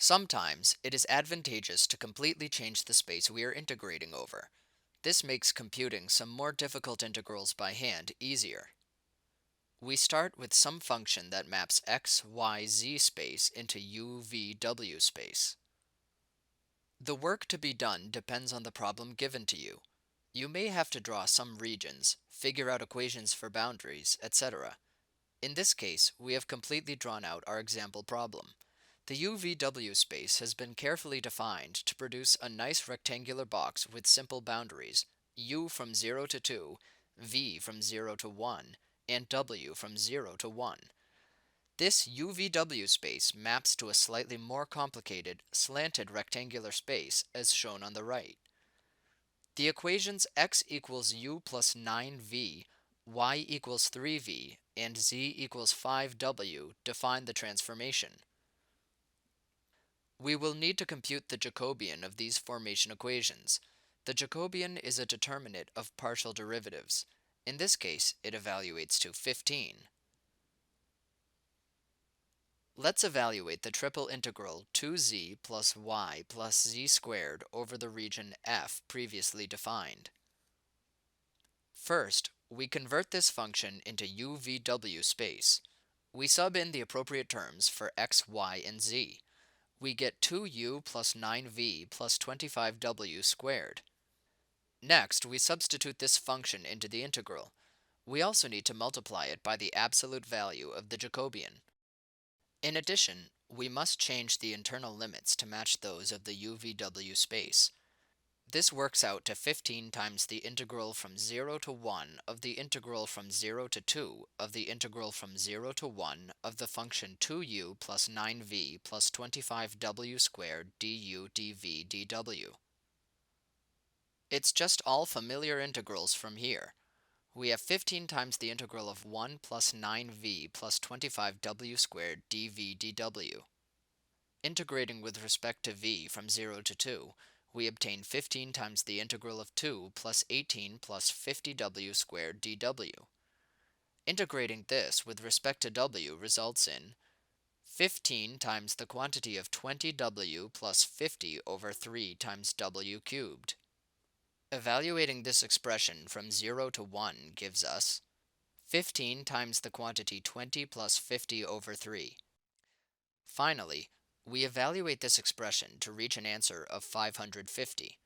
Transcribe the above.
Sometimes it is advantageous to completely change the space we are integrating over. This makes computing some more difficult integrals by hand easier. We start with some function that maps x, y, z space into u, v, w space. The work to be done depends on the problem given to you. You may have to draw some regions, figure out equations for boundaries, etc. In this case, we have completely drawn out our example problem. The UVW space has been carefully defined to produce a nice rectangular box with simple boundaries, u from 0 to 2, v from 0 to 1, and w from 0 to 1. This UVW space maps to a slightly more complicated, slanted rectangular space as shown on the right. The equations x equals u plus 9v, y equals 3v, and z equals 5w define the transformation. We will need to compute the Jacobian of these formation equations. The Jacobian is a determinant of partial derivatives. In this case, it evaluates to 15. Let's evaluate the triple integral 2z plus y plus z squared over the region f previously defined. First, we convert this function into UVW space. We sub in the appropriate terms for x, y, and z. We get 2u plus 9v plus 25w squared. Next, we substitute this function into the integral. We also need to multiply it by the absolute value of the Jacobian. In addition, we must change the internal limits to match those of the UVW space. This works out to 15 times the integral from 0 to 1 of the integral from 0 to 2 of the integral from 0 to 1 of the function 2u plus 9v plus 25w squared du dv dw. It's just all familiar integrals from here. We have 15 times the integral of 1 plus 9v plus 25w squared dv dw. Integrating with respect to v from 0 to 2, we obtain 15 times the integral of 2 plus 18 plus 50w squared dw. Integrating this with respect to w results in 15 times the quantity of 20w plus 50 over 3 times w cubed. Evaluating this expression from 0 to 1 gives us 15 times the quantity 20 plus 50 over 3. Finally, we evaluate this expression to reach an answer of 550.